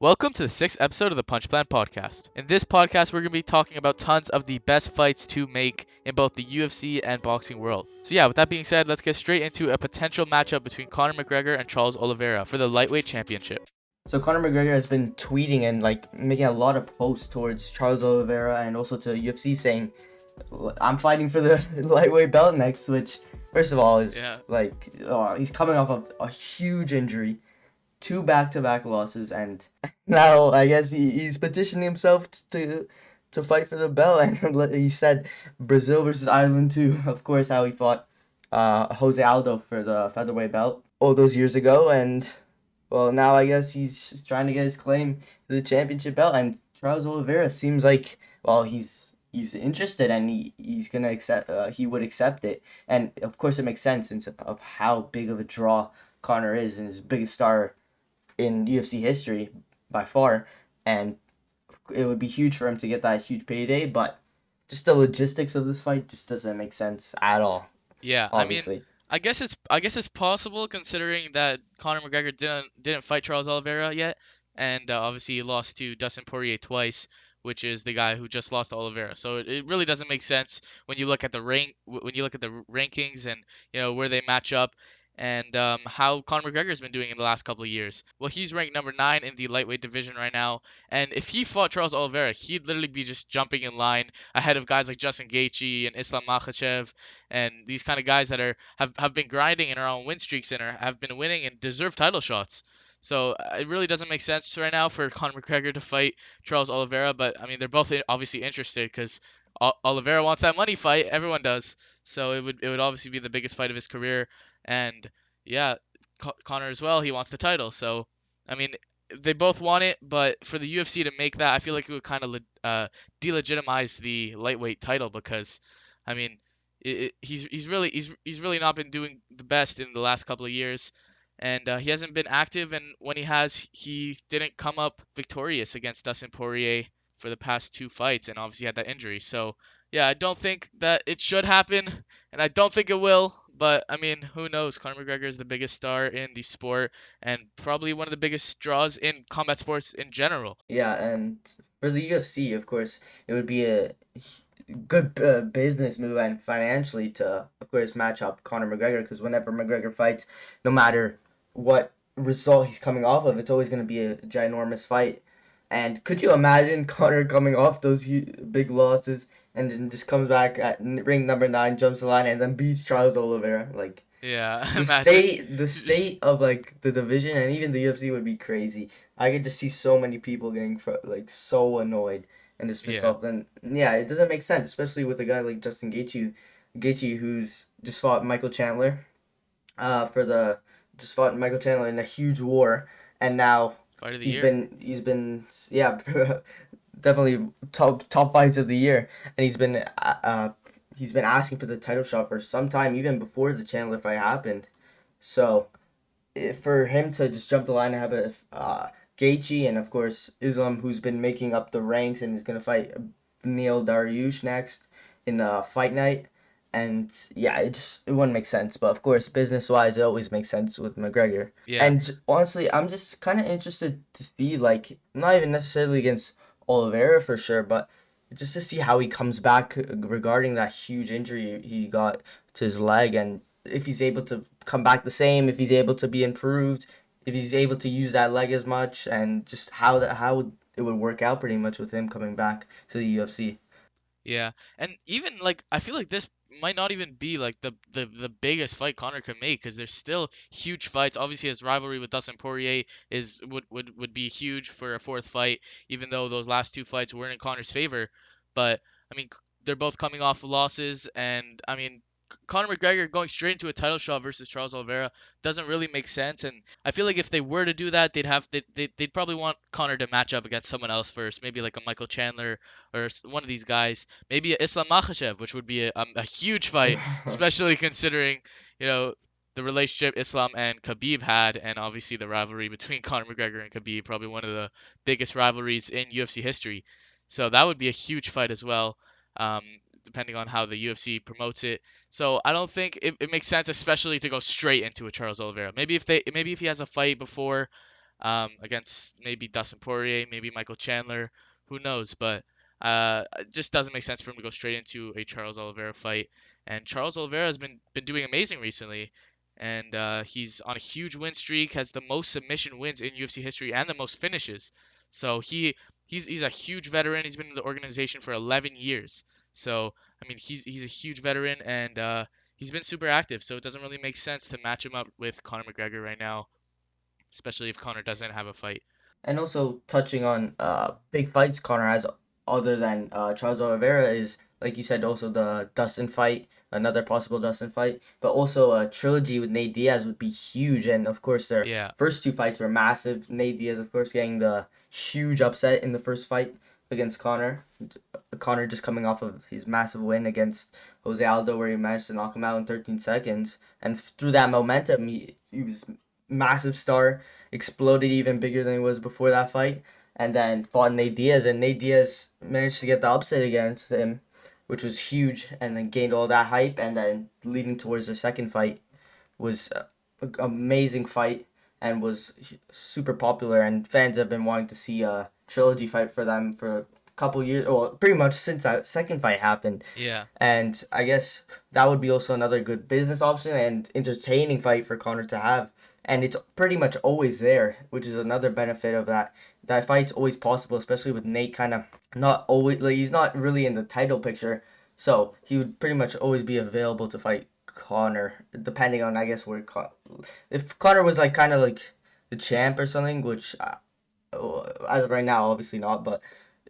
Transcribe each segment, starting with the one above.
Welcome to the sixth episode of the Punch Plan podcast. In this podcast, we're going to be talking about tons of the best fights to make in both the UFC and boxing world. So yeah, with that being said, let's get straight into a potential matchup between Conor McGregor and Charles Oliveira for the lightweight championship. So Conor McGregor has been tweeting and making a lot of posts towards Charles Oliveira and also to UFC saying, "I'm fighting for the lightweight belt next." Which, first of all, is he's coming off of a huge injury, two back-to-back losses, and now I guess he's petitioning himself to fight for the belt. And he said Brazil versus Ireland too. Of course, how he fought Jose Aldo for the featherweight belt all those years ago, and well, now I guess he's just trying to get his claim to the championship belt, and Charles Oliveira seems like, well, he's interested, and he's gonna accept. He would accept it, and of course it makes sense since of how big of a draw Conor is, and his biggest star in UFC history by far, and it would be huge for him to get that huge payday. But just the logistics of this fight just doesn't make sense at all. Yeah, Obviously. I guess it's possible considering that Conor McGregor didn't fight Charles Oliveira yet, and obviously he lost to Dustin Poirier twice, which is the guy who just lost to Oliveira. So it really doesn't make sense when you look at the rankings and where they match up and how Conor McGregor has been doing in the last couple of years. Well, he's ranked number 9 in the lightweight division right now, and if he fought Charles Oliveira, he'd literally be just jumping in line ahead of guys like Justin Gaethje and Islam Makhachev and these kind of guys that have been grinding and are on win streaks and have been winning and deserve title shots. So it really doesn't make sense right now for Conor McGregor to fight Charles Oliveira, but I mean they're both obviously interested because Oliveira wants that money fight. Everyone does. So it would obviously be the biggest fight of his career, and yeah, Conor as well. He wants the title. So I mean they both want it, but for the UFC to make that, I feel like it would kind of delegitimize the lightweight title because I mean he's really not been doing the best in the last couple of years, and he hasn't been active. And when he has, he didn't come up victorious against Dustin Poirier for the past two fights, and obviously had that injury. So yeah, I don't think that it should happen, and I don't think it will. But I mean, who knows? Conor McGregor is the biggest star in the sport, and probably one of the biggest draws in combat sports in general. Yeah, and for the UFC, of course, it would be a good business move and financially to, of course, match up Conor McGregor, because whenever McGregor fights, no matter what result he's coming off of, it's always going to be a ginormous fight. And could you imagine Conor coming off those big losses and then just comes back at ring number 9, jumps the line, and then beats Charles Oliveira? Like, Yeah, the imagine. state the state of the division and even the UFC would be crazy. I could just see so many people getting so annoyed and just pissed Yeah. off. Then yeah, it doesn't make sense, especially with a guy like Justin Gaethje who's just fought Michael Chandler, for the just fought Michael Chandler in a huge war, and now Fight of the he's year. been yeah, definitely top fights of the year, and he's been asking for the title shot for some time, even before the Chandler fight happened. So for him to just jump the line and have Gaethje and of course Islam, who's been making up the ranks and is gonna fight Neil Dariush next in fight night, and yeah, it wouldn't make sense. But of course, business wise, it always makes sense with McGregor. Yeah. And honestly, I'm just kind of interested to see, like, not even necessarily against Oliveira for sure, but just to see how he comes back regarding that huge injury he got to his leg, and if he's able to come back the same, if he's able to be improved, if he's able to use that leg as much, and just how it would work out pretty much with him coming back to the UFC. Yeah, and even like I feel like this might not even be like the biggest fight Conor can make because there's still huge fights. Obviously, his rivalry with Dustin Poirier is would be huge for a fourth fight, even though those last two fights weren't in Conor's favor. But I mean, they're both coming off losses, and I mean, Conor McGregor going straight into a title shot versus Charles Oliveira doesn't really make sense. And I feel like if they were to do that, they'd probably want Conor to match up against someone else first, maybe like a Michael Chandler or one of these guys, maybe a Islam Makhachev, which would be a huge fight, especially considering you know the relationship Islam and Khabib had, and obviously the rivalry between Conor McGregor and Khabib, probably one of the biggest rivalries in UFC history. So that would be a huge fight as well. Um, Depending on how the UFC promotes it. So I don't think it makes sense, especially to go straight into a Charles Oliveira. Maybe if he has a fight before, against maybe Dustin Poirier, maybe Michael Chandler, who knows? But it just doesn't make sense for him to go straight into a Charles Oliveira fight. And Charles Oliveira has been doing amazing recently, and he's on a huge win streak, has the most submission wins in UFC history and the most finishes. So he's a huge veteran. He's been in the organization for 11 years. So I mean he's a huge veteran, and he's been super active. So it doesn't really make sense to match him up with Conor McGregor right now, especially if Conor doesn't have a fight. And also touching on big fights Connor has other than Charles Oliveira is, like you said, also the Dustin fight, another possible Dustin fight, but also a trilogy with Nate Diaz would be huge. And of course, their Yeah, first two fights were massive. Nate Diaz, of course, getting the huge upset in the first fight against Connor. Connor just coming off of his massive win against Jose Aldo, where he managed to knock him out in 13 seconds. And through that momentum, he was massive star, exploded even bigger than he was before that fight, and then fought Nate Diaz, and Nate Diaz managed to get the upset against him, which was huge, and then gained all that hype, and then leading towards the second fight was an amazing fight and was super popular, and fans have been wanting to see a trilogy fight for them for a couple years, or pretty much since that second fight happened. yeah, And I guess that would be also another good business option and entertaining fight for Conor to have. And it's pretty much always there, which is another benefit of that. That fight's always possible, especially with Nate kind of not always, like, he's not really in the title picture, so he would pretty much always be available to fight Conor, depending on, I guess, if Conor was like kind of like the champ or something, which as of right now, obviously not, but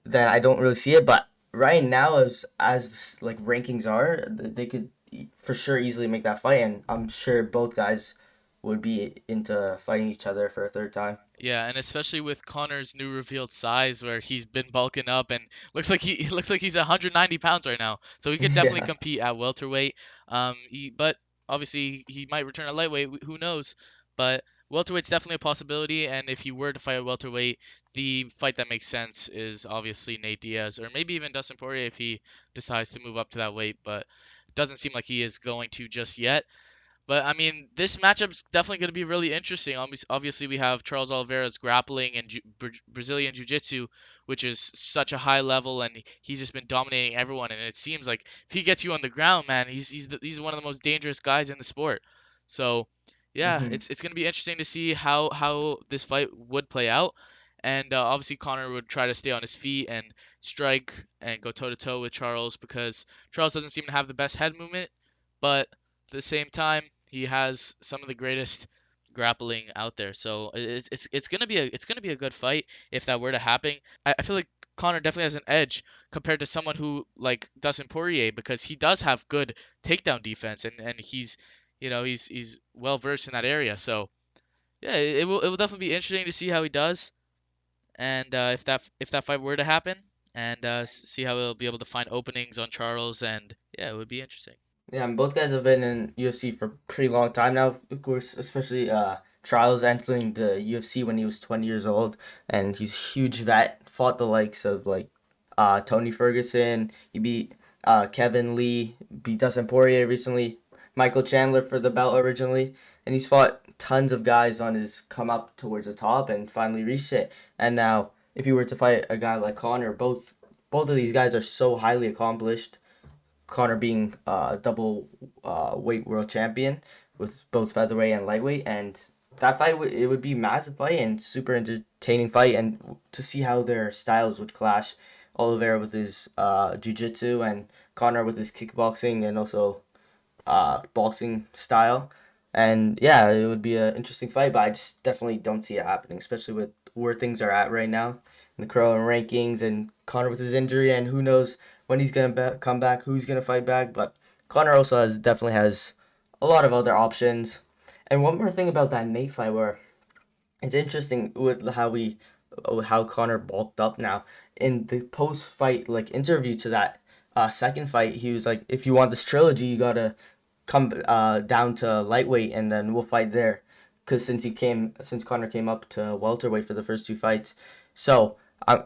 then I don't really see it. But right now, as like rankings are, they could for sure easily make that fight, and I'm sure both guys would be into fighting each other for a third time. yeah, and especially with Connor's new revealed size, where he's been bulking up and looks like he looks like he's 190 pounds right now, so he could definitely Yeah. compete at welterweight. But obviously he might return at lightweight. Who knows? But welterweight's definitely a possibility, and if he were to fight at welterweight, the fight that makes sense is obviously Nate Diaz, or maybe even Dustin Poirier if he decides to move up to that weight, but it doesn't seem like he is going to just yet. But I mean, this matchup's definitely going to be really interesting. Obviously, we have Charles Oliveira's grappling and Brazilian Jiu-Jitsu, which is such a high level, and he's just been dominating everyone. And it seems like if he gets you on the ground, man, he's one of the most dangerous guys in the sport. So, yeah, Hmm. it's going to be interesting to see how this fight would play out. And obviously, Conor would try to stay on his feet and strike and go toe to toe with Charles because Charles doesn't seem to have the best head movement, but at the same time, he has some of the greatest grappling out there. So it's gonna be a good fight if that were to happen. I feel like Conor definitely has an edge compared to someone who like Dustin Poirier because he does have good takedown defense and he's he's well versed in that area. So yeah, it will definitely be interesting to see how he does and if that fight were to happen and see how he'll be able to find openings on Charles and yeah, it would be interesting. Yeah, and both guys have been in UFC for a pretty long time now. Of course, especially Charles entering the UFC when he was 20 years old, and he's a huge vet. Fought the likes of like Tony Ferguson. He beat Kevin Lee, beat Dustin Poirier recently, Michael Chandler for the belt originally, and he's fought tons of guys on his come up towards the top and finally reached it. And now, if you were to fight a guy like Conor, both of these guys are so highly accomplished. Conor being double weight world champion with both featherweight and lightweight, and that fight it would be a massive fight and super entertaining fight, and to see how their styles would clash. Oliveira with his jiu-jitsu and Conor with his kickboxing and also boxing style. And yeah, it would be an interesting fight, but I just definitely don't see it happening, especially with where things are at right now in the current rankings and Conor with his injury, and who knows when he's gonna come back, who's gonna fight back. But Conor also definitely has a lot of other options. And one more thing about that Nate fight, where it's interesting with how Conor bulked up now in the post fight like interview to that second fight. He was like, if you want this trilogy, you gotta come down to lightweight and then we'll fight there. Because since Conor came up to welterweight for the first two fights, so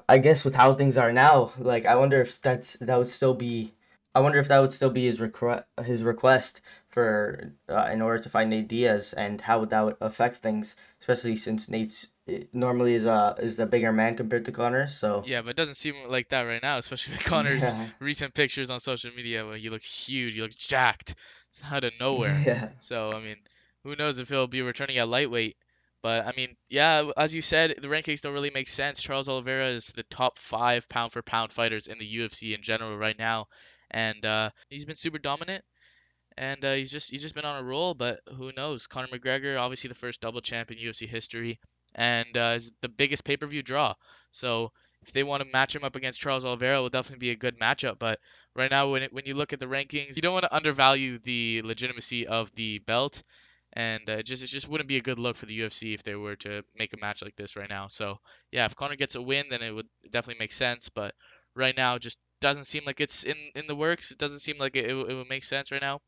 I guess with how things are now, like I wonder if that would still be I wonder if that would still be his request for in order to fight Nate Diaz, and how would that would affect things, especially since Nate's normally is the bigger man compared to Conor. So Yeah, but it doesn't seem like that right now, especially with Conor's yeah, recent pictures on social media where he looks huge, he looks jacked. It's out of nowhere. yeah, So, I mean, who knows if he'll be returning at lightweight. But, I mean, yeah, as you said, the rankings don't really make sense. Charles Oliveira is the top 5 pound for pound fighters in the UFC in general right now. And he's been super dominant. And he's just been on a roll, but who knows? Conor McGregor, obviously the first double champ in UFC history, and is the biggest pay-per-view draw. So if they want to match him up against Charles Oliveira, it will definitely be a good matchup. But right now, when you look at the rankings, you don't want to undervalue the legitimacy of the belt, and it just wouldn't be a good look for the UFC if they were to make a match like this right now. So yeah, if Conor gets a win, then it would definitely make sense. But right now, just doesn't seem like it's in the works. It doesn't seem like it would make sense right now.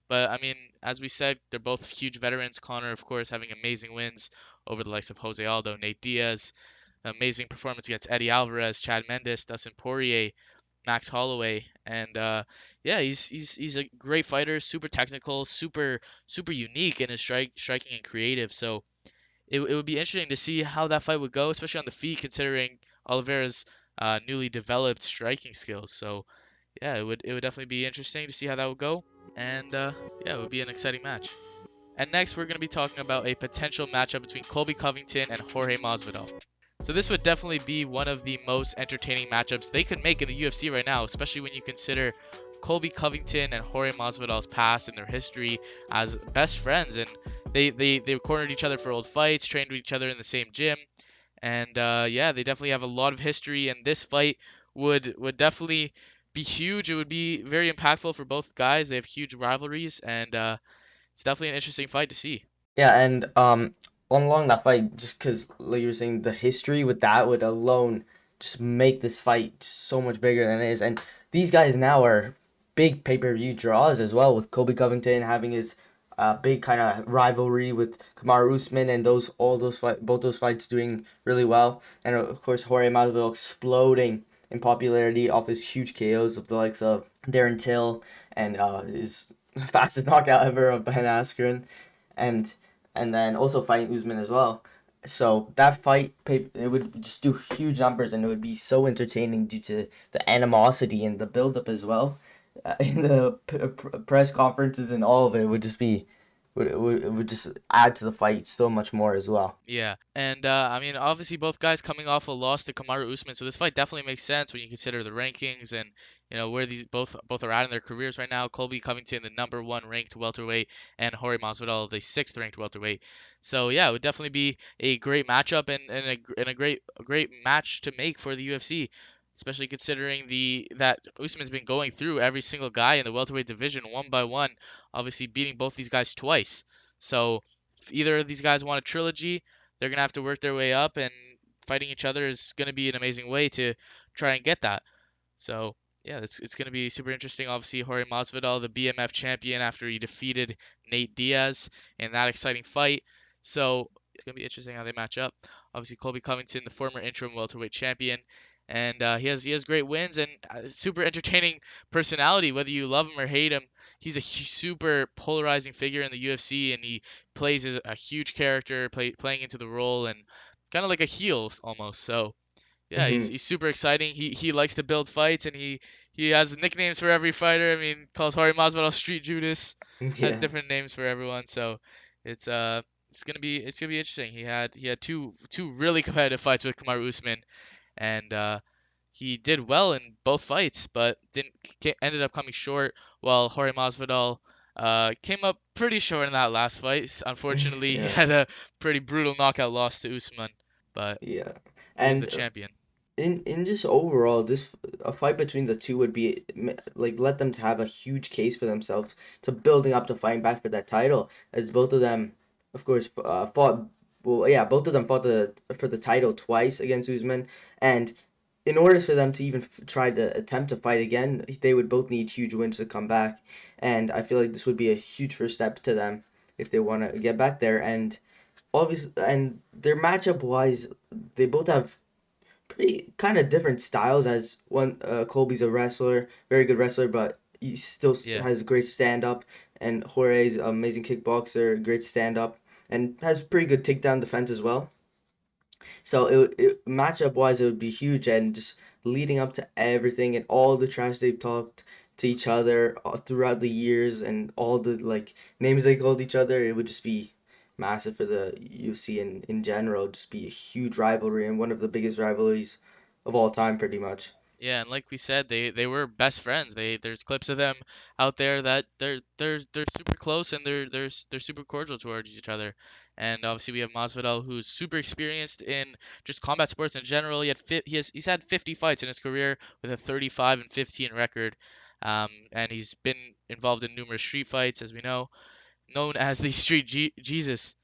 But I mean, as we said, they're both huge veterans. Connor, of course, having amazing wins over the likes of Jose Aldo, Nate Diaz, amazing performance against Eddie Alvarez, Chad Mendes, Dustin Poirier, Max Holloway, and yeah, he's a great fighter, super technical, super unique in his striking and creative. So it would be interesting to see how that fight would go, especially on the feet, considering Oliveira's newly developed striking skills. So yeah, it would definitely be interesting to see how that would go. And yeah, it would be an exciting match. And next, we're going to be talking about a potential matchup between Colby Covington and Jorge Masvidal. So this would definitely be one of the most entertaining matchups they could make in the UFC right now, especially when you consider Colby Covington and Jorge Masvidal's past and their history as best friends. And they cornered each other for old fights, trained with each other in the same gym. And yeah, they definitely have a lot of history, and this fight would definitely be huge. It would be very impactful for both guys. They have huge rivalries, and it's definitely an interesting fight to see. yeah, and along that fight, just because like you were saying, the history with that would alone just make this fight so much bigger than it is, and these guys now are big pay-per-view draws as well, with Colby Covington having his big kind of rivalry with Kamaru Usman, and both those fights doing really well, and of course Jorge Masvidal exploding in popularity off his huge KOs of the likes of Darren Till, and his fastest knockout ever of Ben Askren, and then also fighting Usman as well. So that fight, it would just do huge numbers, and it would be so entertaining due to the animosity and the build-up as well. In the press conferences and all of it would just be would just add to the fight so much more as well. Yeah, and I mean, obviously both guys coming off a loss to Kamaru Usman, so this fight definitely makes sense when you consider the rankings and where these both are at in their careers right now. Colby Covington, the number one ranked welterweight, and Jorge Masvidal, the sixth ranked welterweight. So yeah, it would definitely be a great matchup and a great match to make for the UFC. Especially considering that Usman's been going through every single guy in the welterweight division one by one, obviously beating both these guys twice. So if either of these guys want a trilogy, they're gonna have to work their way up, and fighting each other is gonna be an amazing way to try and get that. So yeah, it's gonna be super interesting. Obviously, Jorge Masvidal, the BMF champion, after he defeated Nate Diaz in that exciting fight. So it's gonna be interesting how they match up. Obviously, Colby Covington, the former interim welterweight champion, and he has great wins and super entertaining personality. Whether you love him or hate him, he's a super polarizing figure in the UFC, and he plays as a huge character, playing into the role and kind of like a heel almost. So yeah, he's, Hmm. he's super exciting. He likes to build fights, and he has nicknames for every fighter. I mean, calls Jorge Masvidal Street Judas, has Yeah. different names for everyone. So it's it's gonna be interesting. He had two really competitive fights with Kamaru Usman, and he did well in both fights, but didn't ended up coming short. While Jorge Masvidal came up pretty short in that last fight. Unfortunately, he Yeah. had a pretty brutal knockout loss to Usman, but Yeah. he is the And champion. in just overall, this a fight between the two would be like let them to have a huge case for themselves to building up to fighting back for that title, as both of them, of course, fought. Well, yeah, both of them fought for the title twice against Usman, and in order for them to even try to attempt to fight again, they would both need huge wins to come back, and I feel like this would be a huge first step to them if they want to get back there. And obviously, and their matchup wise, they both have pretty kind of different styles. As one, Colby's a wrestler, very good wrestler, but he still Yeah. has great stand up, and Jorge's amazing kickboxer, great stand up, and has pretty good takedown defense as well. So matchup wise, it would be huge, and just leading up to everything and all the trash they've talked to each other throughout the years, and all the like names they called each other, it would just be massive for the UFC in general. Just be a huge rivalry and one of the biggest rivalries of all time, pretty much. Yeah, and like we said, they were best friends. There's clips of them out there that they're super close and they're super cordial towards each other. And obviously we have Masvidal, who's super experienced in just combat sports in general. He's had 50 fights in his career with a 35 and 15 record. And he's been involved in numerous street fights, as we know, known as the Jesus.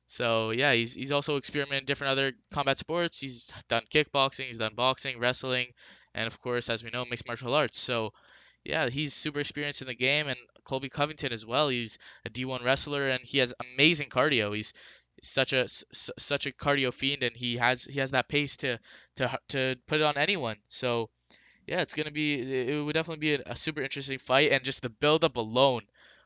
So yeah, he's also experimented in different other combat sports. He's done kickboxing, he's done boxing, wrestling, and of course, as we know, mixed martial arts. So yeah, he's super experienced in the game, and Colby Covington as well. He's a D1 wrestler, and he has amazing cardio. He's such a cardio fiend, and he has that pace to put it on anyone. So yeah, it would definitely be a super interesting fight, and just the build up alone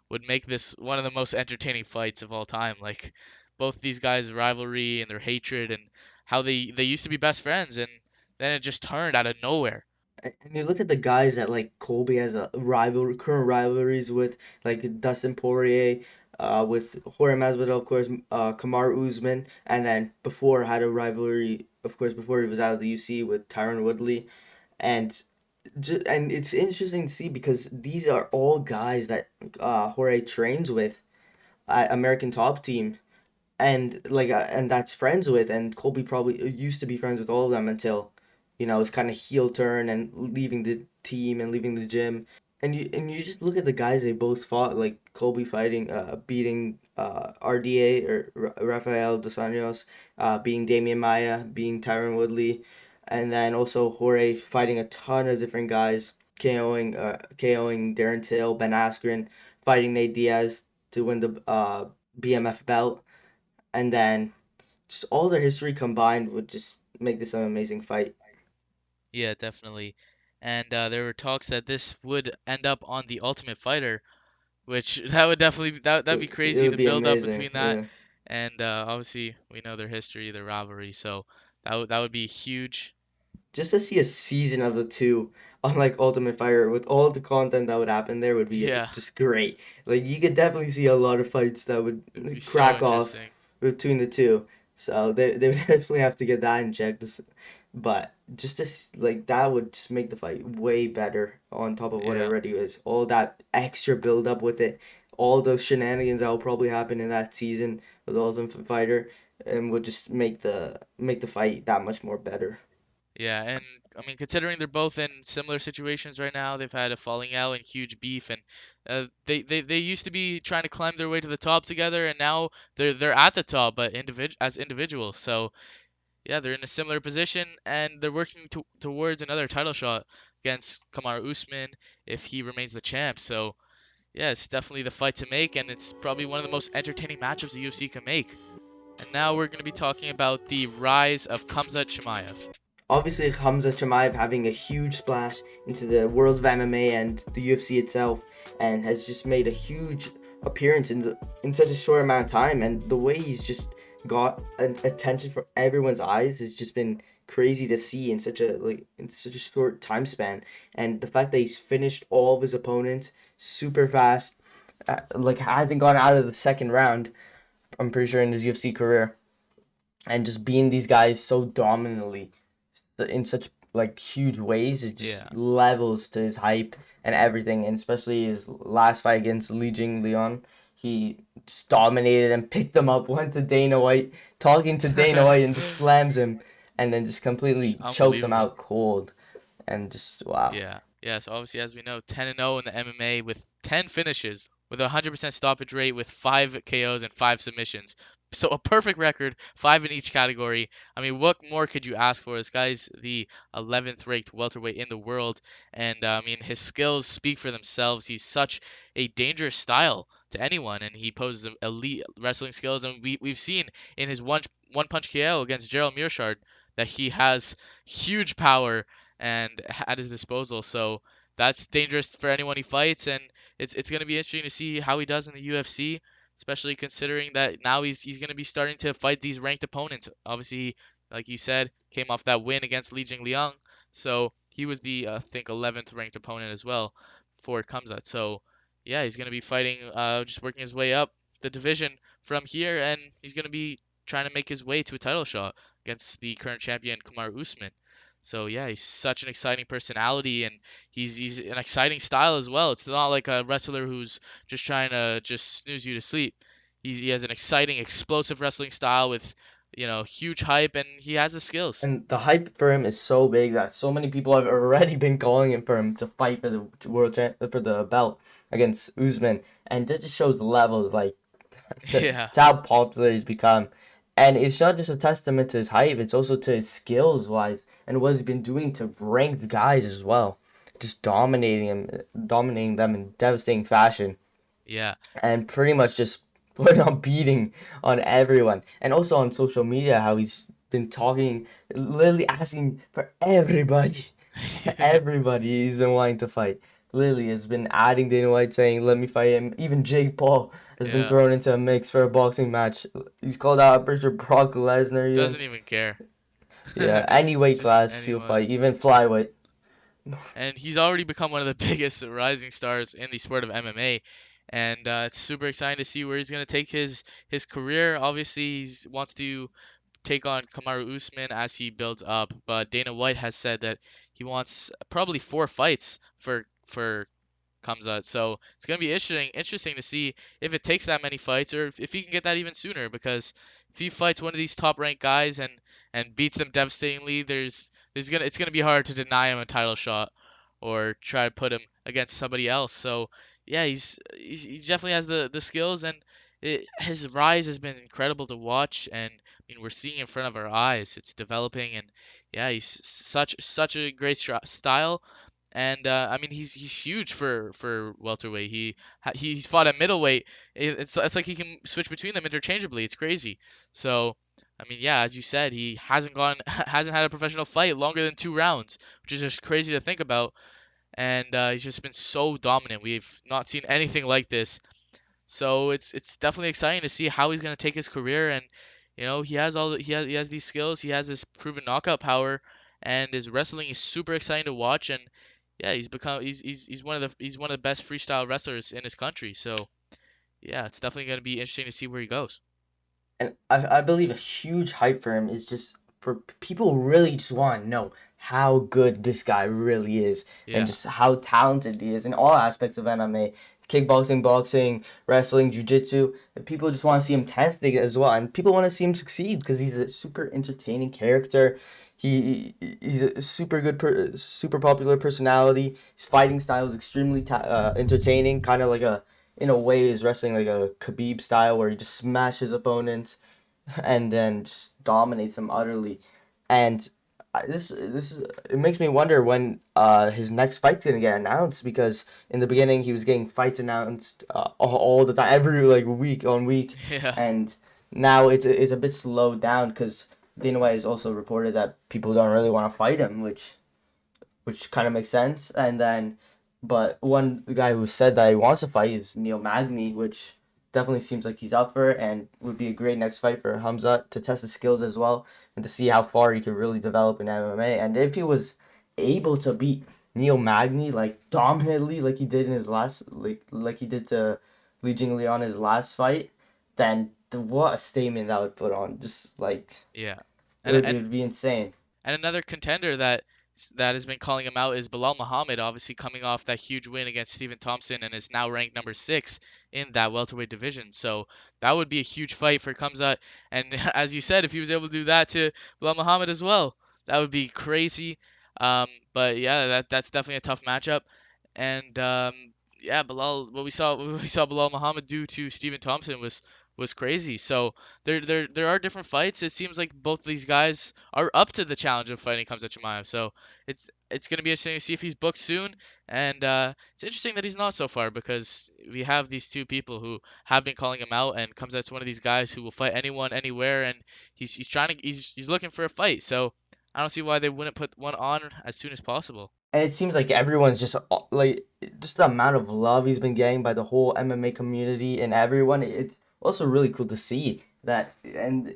would make this one of the most entertaining fights of all time. Like both these guys' rivalry and their hatred and how they used to be best friends, and then it just turned out of nowhere. And you look at the guys that like Colby has a current rivalries with, like Dustin Poirier, with Jorge Masvidal, of course, Kamaru Usman, and then before had a rivalry, of course, before he was out of the UC with Tyron Woodley, and and it's interesting to see because these are all guys that Jorge trains with at American Top Team, and that's friends with, and Colby probably used to be friends with all of them until, his kind of heel turn and leaving the team and leaving the gym. And you just look at the guys they both fought, like Colby fighting, beating RDA or Rafael dos Anjos, beating Damian Maya, beating Tyron Woodley, and then also Jorge fighting a ton of different guys, KOing Darren Till, Ben Askren, fighting Nate Diaz to win the BMF belt, and then just all their history combined would just make this an amazing fight. Yeah, definitely. And there were talks that this would end up on the Ultimate Fighter, which that would definitely that'd be It crazy. would The be build up amazing. between that, Yeah. and obviously we know their history, their rivalry, so that would be huge. Just to see a season of the two on like Ultimate Fighter with all the content that would happen there would be Yeah, just great. Like you could definitely see a lot of fights that it'd be would so crack off interesting. between the two. So they would definitely have to get that in check. But just like that would just make the fight way better on top of what it Yeah. already is. All that extra build up with it, all those shenanigans that will probably happen in that season of the Ultimate Fighter, and would just make the fight that much more better. Yeah, and I mean, considering they're both in similar situations right now, they've had a falling out and huge beef, and they used to be trying to climb their way to the top together, and now they're at the top, but as individuals. So yeah, they're in a similar position, and they're working towards another title shot against Kamaru Usman if he remains the champ. So yeah, it's definitely the fight to make, and it's probably one of the most entertaining matchups the UFC can make. And now we're going to be talking about the rise of Khamzat Chimaev. Obviously, Khamzat Chimaev having a huge splash into the world of MMA and the UFC itself, and has just made a huge appearance in such a short amount of time. And the way he's just got attention from everyone's eyes has just been crazy to see in such a short time span. And the fact that he's finished all of his opponents super fast, like hasn't gone out of the second round, I'm pretty sure, in his UFC career, and just being these guys so dominantly in such like huge ways, it Yeah. just levels to his hype and everything. And especially his last fight against Li Jing Leon, he just dominated and picked him up, went to Dana White, talking to Dana White, and just slams him, and then just Just completely chokes him unbelievable. out cold. And just wow. Yeah. Yeah, so obviously, as we know, 10-0 in the MMA with 10 finishes, with a 100% stoppage rate, with 5 KOs and 5 submissions. So a perfect record, 5 in each category. I mean, what more could you ask for? This guy's the 11th ranked welterweight in the world, and I mean, his skills speak for themselves. He's such a dangerous style to anyone, and he poses elite wrestling skills. And we've seen in his one punch KO against Gerald Mearshart that he has huge power and at his disposal. So that's dangerous for anyone he fights, and it's gonna be interesting to see how he does in the UFC, especially considering that now he's gonna be starting to fight these ranked opponents. Obviously, like you said, came off that win against Li Jingliang, so he was the I think 11th ranked opponent as well for Khamzat. So yeah, he's gonna be fighting, just working his way up the division from here, and he's gonna be trying to make his way to a title shot against the current champion Kamaru Usman. So yeah, he's such an exciting personality, and he's an exciting style as well. It's not like a wrestler who's just trying to just snooze you to sleep. He has an exciting, explosive wrestling style with, huge hype, and he has the skills. And the hype for him is so big that so many people have already been calling him for him to fight for the for the belt against Usman, and that just shows the levels, like Yeah, to how popular he's become. And it's not just a testament to his hype; it's also to his skills wise and what he's been doing to ranked guys as well, just dominating them in devastating fashion, yeah, and pretty much just putting on beating on everyone. And also on social media, how he's been talking, literally asking for everybody, everybody he's been wanting to fight. Literally has been adding Dana White, saying, "Let me fight him." Even Jake Paul has been yeah. thrown into a mix for a boxing match. He's called out Mr. Brock Lesnar even. Doesn't even care. Yeah, any weight Just class he'll anyone. fight, even flyweight. And he's already become one of the biggest rising stars in the sport of MMA. And it's super exciting to see where he's going to take his career. Obviously, he wants to take on Kamaru Usman as he builds up, but Dana White has said that he wants probably 4 fights for Khamzat. So it's gonna be interesting to see if it takes that many fights, or if he can get that even sooner. Because if he fights one of these top ranked guys and beats them devastatingly, it's gonna be hard to deny him a title shot or try to put him against somebody else. So yeah, he definitely has the skills, and his rise has been incredible to watch. And I mean, we're seeing it in front of our eyes. It's developing, and yeah, he's such a great style. And I mean, he's huge for welterweight. He's fought at middleweight. It's like he can switch between them interchangeably. It's crazy. So I mean, yeah, as you said, he hasn't gone hasn't had a professional fight longer than 2 rounds, which is just crazy to think about. And he's just been so dominant. We've not seen anything like this. So it's definitely exciting to see how he's gonna take his career. And he has he has these skills. He has this proven knockout power, and his wrestling is super exciting to watch. And yeah, he's one of the best freestyle wrestlers in his country. So yeah, it's definitely gonna be interesting to see where he goes. And I believe a huge hype for him is just for people who really just want to know how good this guy really is and Yeah, just how talented he is in all aspects of MMA, kickboxing, boxing, wrestling, jiu-jitsu. And people just want to see him testing it as well. And people want to see him succeed because he's a super entertaining character. He's a super popular personality. His fighting style is extremely entertaining, kind of like a in a way is wrestling like a Khabib style where he just smashes opponents and then just dominates them utterly. And it makes me wonder when his next fight's gonna get announced, because in the beginning he was getting fights announced all the time, every like week on week, yeah, and now it's a bit slowed down because Dana White has also reported that people don't really want to fight him, which kind of makes sense. And then, but one guy who said that he wants to fight is Neil Magny, which definitely seems like he's up for it and would be a great next fight for Hamza to test his skills as well and to see how far he could really develop in MMA. And if he was able to beat Neil Magny like dominantly like he did in his last like he did to Li Jingliang on his last fight, then what a statement that would put on. Just like yeah. it And would, it and would be insane. And another contender that has been calling him out is Bilal Muhammad, obviously coming off that huge win against Stephen Thompson and is now ranked number 6 in that welterweight division. So that would be a huge fight for Khamzat. And as you said, if he was able to do that to Bilal Muhammad as well, that would be crazy. But yeah, that's definitely a tough matchup. And yeah, what we saw Bilal Muhammad do to Stephen Thompson was crazy. So there are different fights. It seems like both of these guys are up to the challenge of fighting Khamzat Chimaev. So it's gonna be interesting to see if he's booked soon. And it's interesting that he's not so far, because we have these two people who have been calling him out, and Khamzat's one of these guys who will fight anyone, anywhere, and he's looking for a fight. So I don't see why they wouldn't put one on as soon as possible. And it seems like everyone's just like just the amount of love he's been getting by the whole MMA community and everyone. It's also really cool to see that, and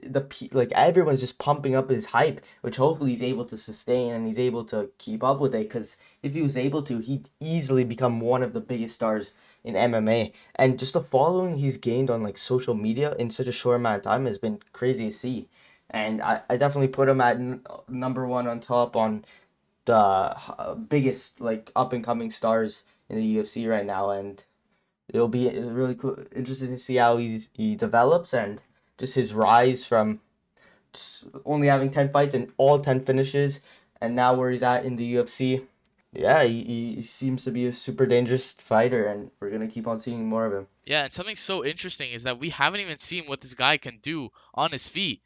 like everyone's just pumping up his hype, which hopefully he's able to sustain and he's able to keep up with it. Because if he was able to, he'd easily become one of the biggest stars in MMA. And just the following he's gained on like social media in such a short amount of time has been crazy to see. And I definitely put him at number one on top on the biggest like up and coming stars in the UFC right now, and it'll be really cool, interesting to see how he develops and just his rise from just only having 10 fights and all 10 finishes, and now where he's at in the UFC. Yeah, he seems to be a super dangerous fighter, and we're gonna keep on seeing more of him. Yeah, and something so interesting is that we haven't even seen what this guy can do on his feet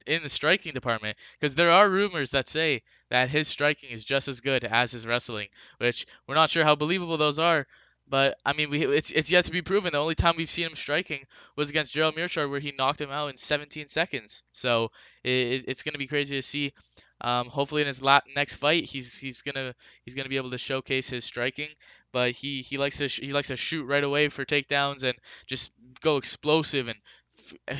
in the striking department. Because there are rumors that say that his striking is just as good as his wrestling, which we're not sure how believable those are. But I mean, it's yet to be proven. The only time we've seen him striking was against Gerald Mearchard, where he knocked him out in 17 seconds. So it's gonna be crazy to see. Hopefully in his next fight, he's gonna be able to showcase his striking, but he likes to he likes to shoot right away for takedowns and just go explosive and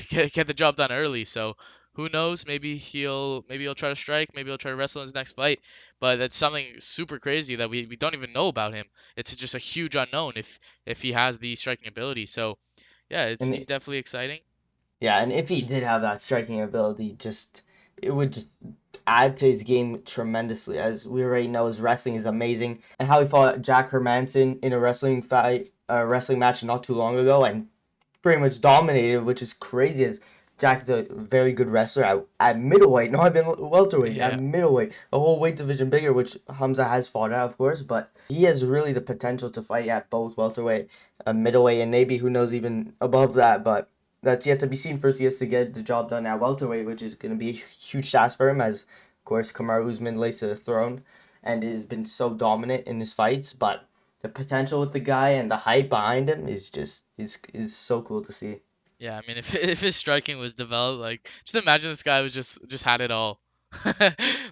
get the job done early. So who knows? Maybe he'll try to strike. Maybe he'll try to wrestle in his next fight. But that's something super crazy that we don't even know about him. It's just a huge unknown if he has the striking ability. So yeah, he's And definitely exciting. yeah, and if he did have that striking ability, just it would just add to his game tremendously. As we already know, his wrestling is amazing, and how he fought Jack Hermanson in a wrestling match not too long ago, and pretty much dominated, which is crazy. As Jack is a very good wrestler at middleweight, not even welterweight, at Yeah. middleweight, a whole weight division bigger, which Hamza has fought at, of course, but he has really the potential to fight at both welterweight, middleweight, and maybe who knows even above that, but that's yet to be seen. First, he has to get the job done at welterweight, which is going to be a huge task for him, as of course Kamaru Usman lays to the throne, and has been so dominant in his fights. But the potential with the guy and the hype behind him is so cool to see. Yeah, I mean, if if his striking was developed, like just imagine this guy was just had it all.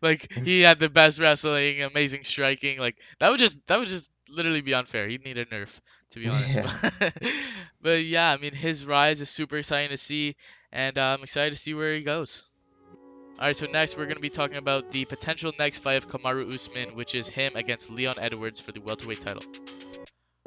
Like he had the best wrestling, amazing striking. Like that would just literally be unfair. He'd need a nerf, to be honest. Yeah. But yeah, I mean, his rise is super exciting to see, and I'm excited to see where he goes. All right, so next we're gonna be talking about the potential next fight of Kamaru Usman, which is him against Leon Edwards for the welterweight title.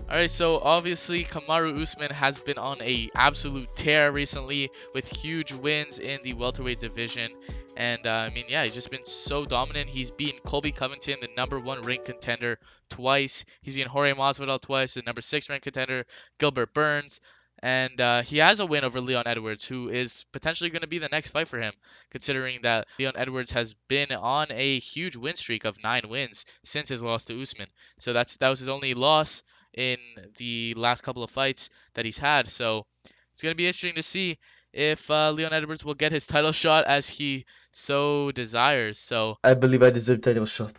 Alright, so obviously Kamaru Usman has been on a absolute tear recently with huge wins in the welterweight division. And I mean, yeah, he's just been so dominant. He's beaten Colby Covington, the number 1 ranked contender, twice. He's beaten Jorge Masvidal twice, the number 6 ranked contender, Gilbert Burns. And he has a win over Leon Edwards, who is potentially going to be the next fight for him, considering that Leon Edwards has been on a huge win streak of 9 wins since his loss to Usman. So that was his only loss in the last couple of fights that he's had. So it's going to be interesting to see if Leon Edwards will get his title shot as he so desires. So I believe I deserve title shot.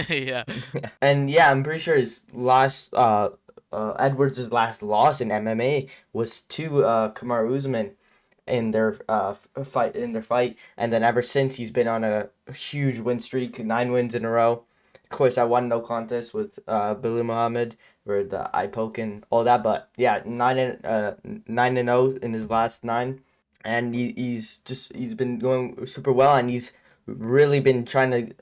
yeah, And yeah, I'm pretty sure his last Edwards' last loss in MMA was to Kamaru Usman in their fight, and then ever since he's been on a huge win streak, 9 wins in a row. Of course, I won no contest with Billy Muhammad for the eye poke and all that, but yeah, 9-0 in his last 9, and he's been going super well, and he's really been trying to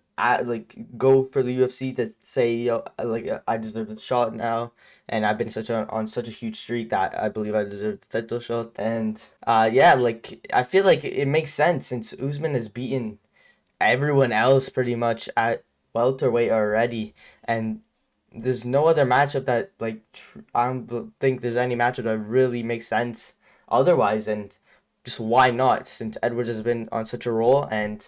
like go for the UFC to say, yo, like I deserve the shot now, and I've been on such a huge streak that I believe I deserve the title shot. And yeah, like I feel like it makes sense since Usman has beaten everyone else pretty much at welterweight already, and there's no other matchup that like I don't think there's any matchup that really makes sense otherwise, and just why not since Edwards has been on such a roll, and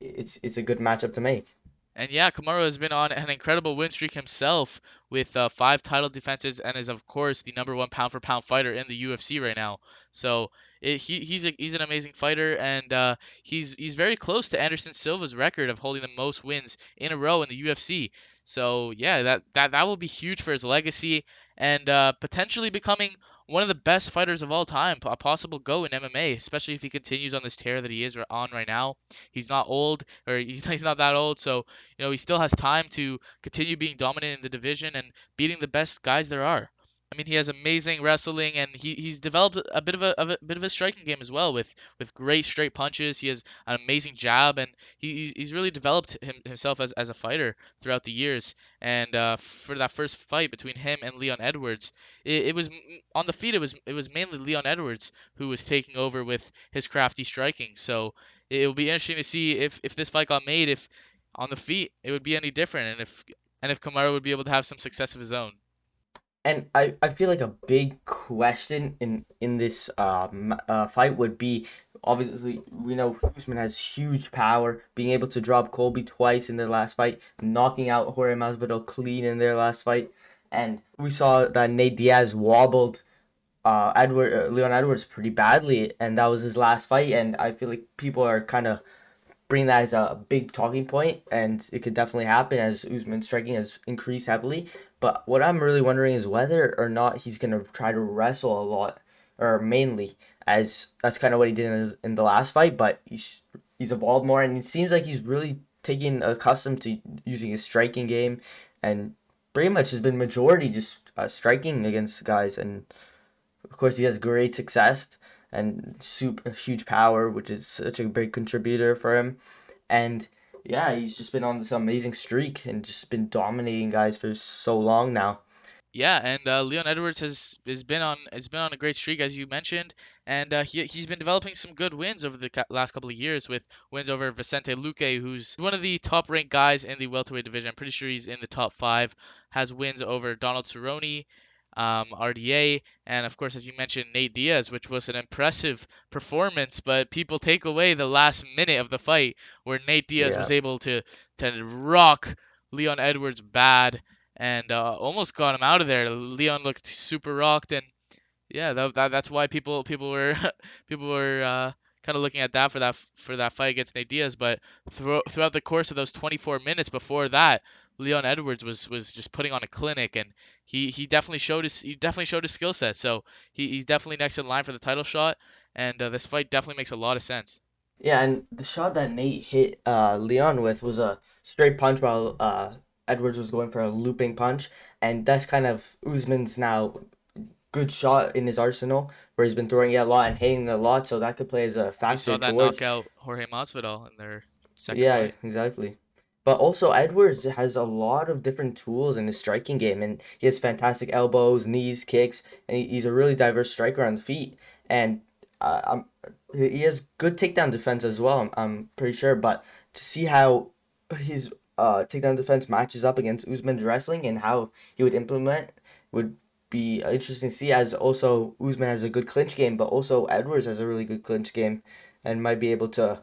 it's a good matchup to make. and yeah, Kamaru has been on an incredible win streak himself with 5 title defenses and is of course the number 1 pound for pound fighter in the UFC right now. So he's an amazing fighter, and he's very close to Anderson Silva's record of holding the most wins in a row in the UFC. So yeah, that will be huge for his legacy and potentially becoming one of the best fighters of all time, a possible go in MMA, especially if he continues on this tear that he is on right now. He's not old, or he's not that old, so he still has time to continue being dominant in the division and beating the best guys there are. I mean, he has amazing wrestling, and he's developed a bit of a striking game as well with great straight punches. He has an amazing jab, and he's really developed himself as a fighter throughout the years. And for that first fight between him and Leon Edwards, it was on the feet. It was mainly Leon Edwards who was taking over with his crafty striking. So it will be interesting to see if this fight got made, if on the feet it would be any different, and if Kamaru would be able to have some success of his own. And I feel like a big question in this fight would be, obviously we know Usman has huge power, being able to drop Colby twice in their last fight, knocking out Jorge Masvidal clean in their last fight, and we saw that Nate Diaz wobbled Leon Edwards pretty badly, and that was his last fight. And I feel like people are kind of bring that as a big talking point, and it could definitely happen as Usman's striking has increased heavily. But what I'm really wondering is whether or not he's gonna try to wrestle a lot, or mainly, as that's kind of what he did in the last fight. But he's evolved more, and it seems like he's really taken accustomed to using his striking game, and pretty much has been majority just striking against guys. And of course, he has great success and super huge power, which is such a big contributor for him. And yeah, he's just been on this amazing streak and just been dominating guys for so long now. Yeah, and Leon Edwards has been on a great streak as you mentioned, and he's been developing some good wins over the last couple of years with wins over Vicente Luque, who's one of the top ranked guys in the welterweight division. I'm pretty sure he's in the top five. Has wins over Donald Cerrone, RDA, and of course, as you mentioned, Nate Diaz, which was an impressive performance. But people take away the last minute of the fight where Nate Diaz Yeah. was able to rock Leon Edwards bad and almost got him out of there. Leon looked super rocked, and yeah, that's why people were people were kind of looking at that for that fight against Nate Diaz. But throughout the course of those 24 minutes before that, Leon Edwards was just putting on a clinic, and he definitely showed his skill set. So he's definitely next in line for the title shot, and this fight definitely makes a lot of sense. Yeah, and the shot that Nate hit Leon with was a straight punch while Edwards was going for a looping punch. And that's kind of Usman's now good shot in his arsenal, where he's been throwing it a lot and hitting it a lot. So that could play as a We saw factor that towards. knockout Jorge Masvidal in their second Yeah, fight. exactly. But also, Edwards has a lot of different tools in his striking game, and he has fantastic elbows, knees, kicks, and he's a really diverse striker on the feet. And he has good takedown defense as well. I'm pretty sure. But to see how his takedown defense matches up against Usman's wrestling and how he would implement would be interesting to see. As also Usman has a good clinch game, but also Edwards has a really good clinch game, and might be able to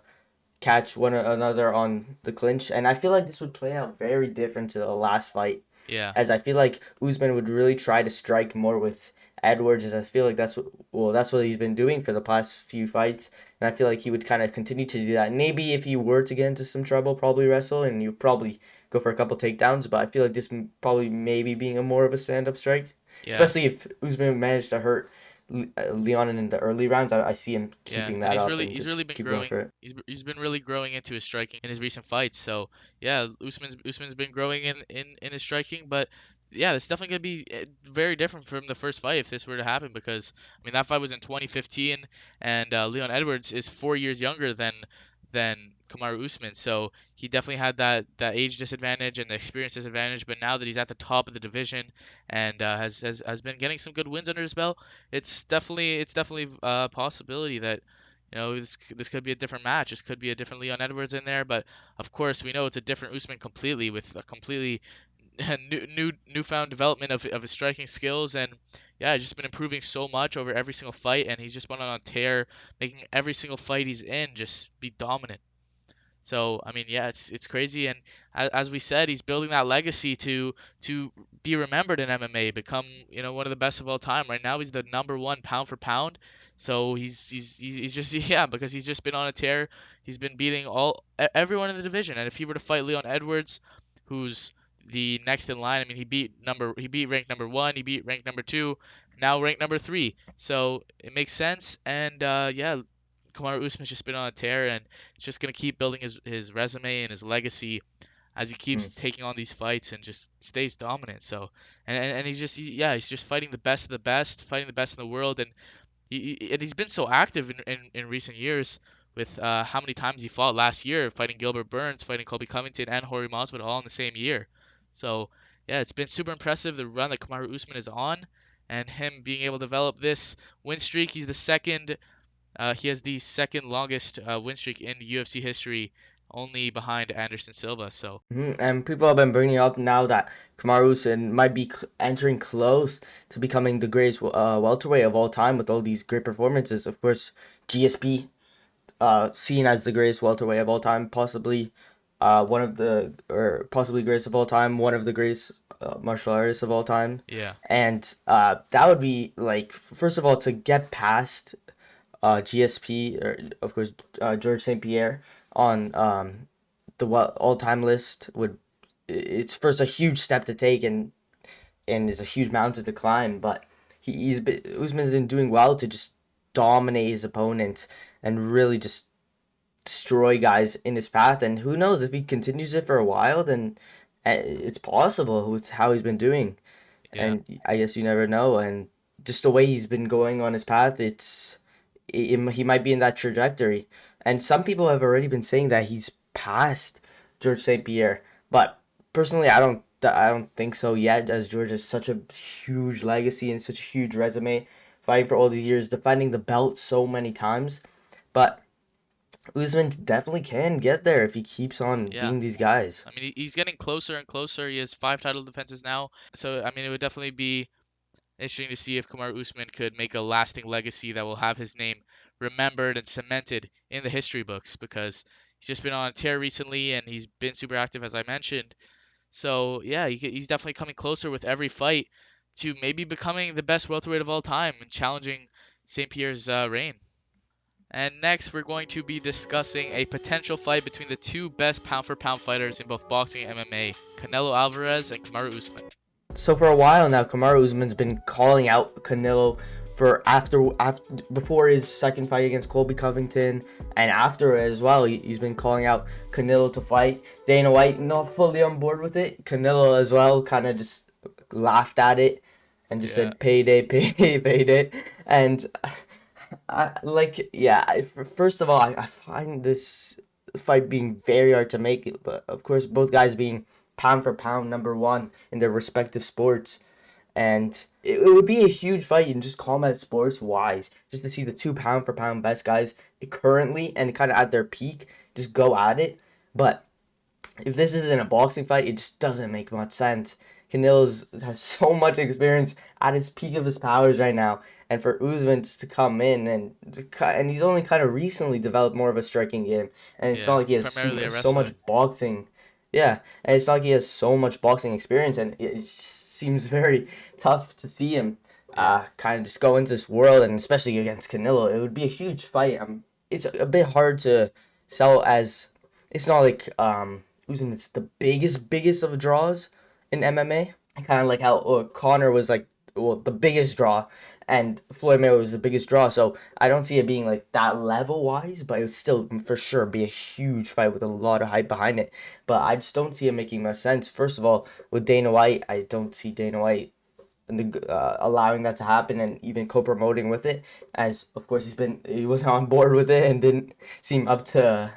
catch one another on the clinch. And I feel like this would play out very different to the last fight, Yeah. as I feel like Usman would really try to strike more with Edwards, as I feel like that's what he's been doing for the past few fights, and I feel like he would kind of continue to do that. Maybe if he were to get into some trouble, probably wrestle, and you probably go for a couple takedowns. But I feel like this probably maybe being a more of a stand up strike, Yeah. especially if Usman managed to hurt Leon in the early rounds. I see him Yeah, keeping and that he's up really and he's just really been keep going growing. for it. He's been really growing into his striking in his recent fights. So yeah, Usman's been growing in his striking, but yeah, it's definitely gonna be very different from the first fight if this were to happen because I mean that fight was in 2015, and Leon Edwards is 4 years younger than Kamaru Usman, so he definitely had that age disadvantage and the experience disadvantage. But now that he's at the top of the division and has been getting some good wins under his belt, it's definitely a possibility that this could be a different match. This could be a different Leon Edwards in there, but of course we know it's a different Usman completely with a completely newfound development of his striking skills, and yeah, he's just been improving so much over every single fight, and he's just went on a tear, making every single fight he's in just be dominant. So I mean, yeah, it's crazy, and as we said, he's building that legacy to be remembered in MMA, become one of the best of all time. Right now, he's the number one pound for pound. So he's just yeah, because he's just been on a tear. He's been beating everyone in the division, and if he were to fight Leon Edwards, who's the next in line. I mean, he beat ranked number 1, he beat ranked number 2, now ranked number 3. So it makes sense. And yeah, Kamaru Usman's just been on a tear, and it's just gonna keep building his resume and his legacy as he Mm. keeps taking on these fights and just stays dominant. So and yeah, he's just fighting the best of the best, fighting the best in the world. And he's been so active in recent years with how many times he fought last year, fighting Gilbert Burns, fighting Colby Covington, and Jorge Masvidal all in the same year. So yeah, it's been super impressive the run that Kamaru Usman is on, and him being able to develop this win streak. He's the second. He has the second longest win streak in UFC history, only behind Anderson Silva. So And people have been bringing up now that Kamaru Usman might be entering close to becoming the greatest welterweight of all time with all these great performances. Of course, GSP, seen as the greatest welterweight of all time, possibly one of the, or possibly greatest of all time, one of the greatest martial artists of all time. yeah, And that would be like, first of all, to get past GSP, or of course George St. Pierre on the all time list would, it's first a huge step to take, and is a huge mountain to climb. But Usman's been doing well to just dominate his opponent and really just destroy guys in his path. And who knows, if he continues it for a while, then it's possible with how he's been doing. yeah, And I guess you never know. And just the way he's been going on his path, he might be in that trajectory. And some people have already been saying that he's past George St. Pierre, but personally, I don't think so yet, as George has such a huge legacy and such a huge resume, fighting for all these years, defending the belt so many times. But Usman definitely can get there if he keeps on yeah. beating these guys. I mean, he's getting closer and closer. He has 5 title defenses now. So I mean, it would definitely be interesting to see if Kamaru Usman could make a lasting legacy that will have his name remembered and cemented in the history books, because he's just been on a tear recently and he's been super active, as I mentioned. So yeah, he's definitely coming closer with every fight to maybe becoming the best welterweight of all time and challenging St. Pierre's reign. And next, we're going to be discussing a potential fight between the two best pound for pound fighters in both boxing and MMA, Canelo Alvarez and Kamaru Usman. So for a while now, Kamaru Usman's been calling out Canelo for after before his second fight against Colby Covington, and after it as well. He's been calling out Canelo to fight. Dana White not fully on board with it. Canelo as well kind of just laughed at it and just Yeah, said payday, payday, payday. And first of all, I find this fight being very hard to make. But of course, both guys being pound for pound number one in their respective sports. And it would be a huge fight in just combat sports wise, just to see the two pound for pound best guys currently and kind of at their peak just go at it. But if this isn't a boxing fight, it just doesn't make much sense. Canelo has so much experience at his peak of his powers right now, and for Usman just to come in and he's only kind of recently developed more of a striking game, and it's not yeah, like he he's has primarily a so wrestler. much boxing. Yeah, and it's not like he has so much boxing experience, and it just seems very tough to see him Yeah, kind of just go into this world, and especially against Canelo, it would be a huge fight. It's a bit hard to sell as, it's not like Usman it's the biggest of draws in MMA. Kind of like how Conor was like, well, the biggest draw, and Floyd Mayweather was the biggest draw. So I don't see it being like that level wise, but it would still for sure be a huge fight with a lot of hype behind it. But I just don't see it making much sense. First of all, with Dana White, I don't see Dana White allowing that to happen and even co-promoting with it, as of course he was on board with it and didn't seem up to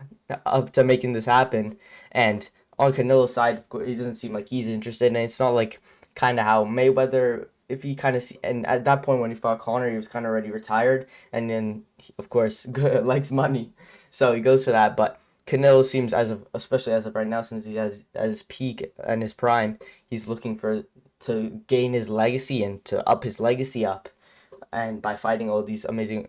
making this happen. And on Canelo's side, of course, it doesn't seem like he's interested, and it's not like kind of how Mayweather, if he kind of see, and at that point when he fought Conor, he was kind of already retired, and then of course likes money, so he goes for that. But Canelo seems, especially as of right now, since he has at his peak and his prime, he's looking to gain his legacy and to up his legacy up, and by fighting all these amazing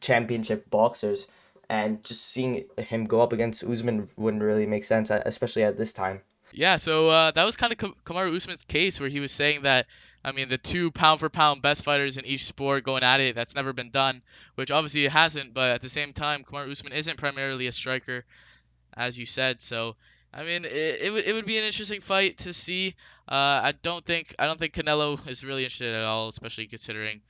championship boxers, and just seeing him go up against Usman wouldn't really make sense, especially at this time. yeah. So that was kind of Kamaru Usman's case, where he was saying that, I mean, the two pound for pound best fighters in each sport going at it, that's never been done, which obviously it hasn't. But at the same time, Kamaru Usman isn't primarily a striker, as you said. So, I mean, it would be an interesting fight to see. I don't think Canelo is really interested at all, especially considering,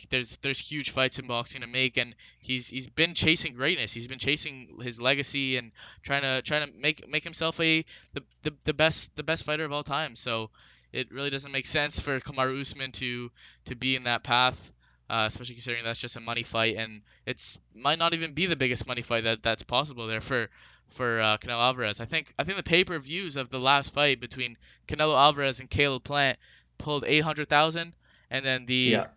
there's huge fights in boxing to make, and he's been chasing greatness. He's been chasing his legacy and trying to make himself the best fighter of all time. So it really doesn't make sense for Kamaru Usman to be in that path. Especially considering that's just a money fight, and it's might not even be the biggest money fight that's possible there for Canelo Alvarez. I think the pay-per-views of the last fight between Canelo Alvarez and Caleb Plant pulled 800,000, and then the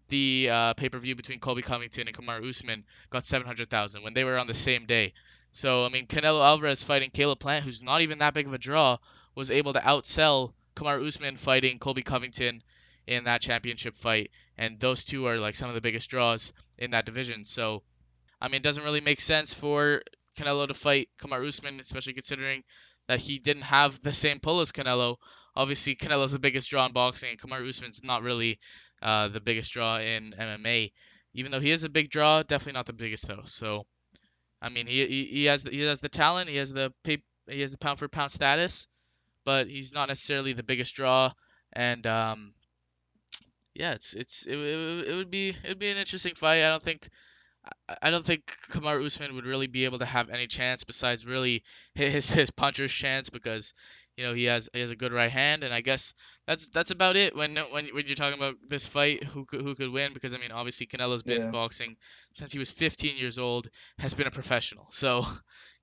Yeah. pay-per-view between Colby Covington and Kamaru Usman got 700,000 when they were on the same day. So I mean, Canelo Alvarez fighting Caleb Plant, who's not even that big of a draw, was able to outsell Kamaru Usman fighting Colby Covington in that championship fight, and those two are like some of the biggest draws in that division. So I mean, it doesn't really make sense for Canelo to fight Kamaru Usman, especially considering that he didn't have the same pull as Canelo. Obviously, Canelo's the biggest draw in boxing, and Kamaru Usman's not really the biggest draw in MMA. Even though he is a big draw, definitely not the biggest though. So, I mean, he has the talent, he has the pound for pound status, but he's not necessarily the biggest draw. And yeah, it would be an interesting fight. I don't think Kamaru Usman would really be able to have any chance besides really his puncher's chance because he has a good right hand, and I guess that's about it when you're talking about this fight, who could win, because I mean obviously Canelo's been Yeah. boxing since he was 15 years old, has been a professional. So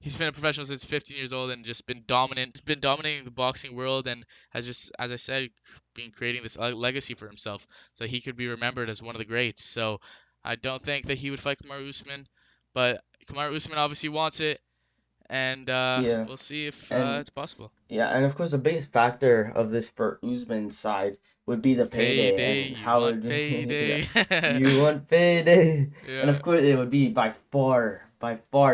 he's been a professional since 15 years old and just been dominating the boxing world, and has just, as I said, been creating this legacy for himself so he could be remembered as one of the greats. So I don't think that he would fight Kamaru Usman, but Kamaru Usman obviously wants it, and Yeah. we'll see if And it's possible. yeah, and of course the biggest factor of this for Usman's side would be the payday Payday, and you how want it yeah. payday? You want payday. And Yeah. of course it would be by far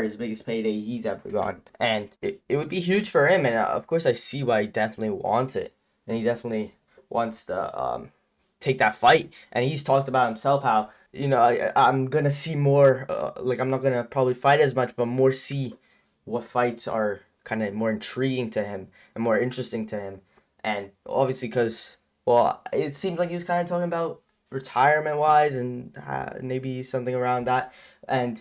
his biggest payday he's ever gotten. And it would be huge for him, and of course I see why he definitely wants it. And he definitely wants to take that fight. And he's talked about himself how I'm gonna see more. Like I'm not gonna probably fight as much, but more see what fights are kind of more intriguing to him and more interesting to him. And obviously, because well, it seems like he was kind of talking about retirement wise and maybe something around that. And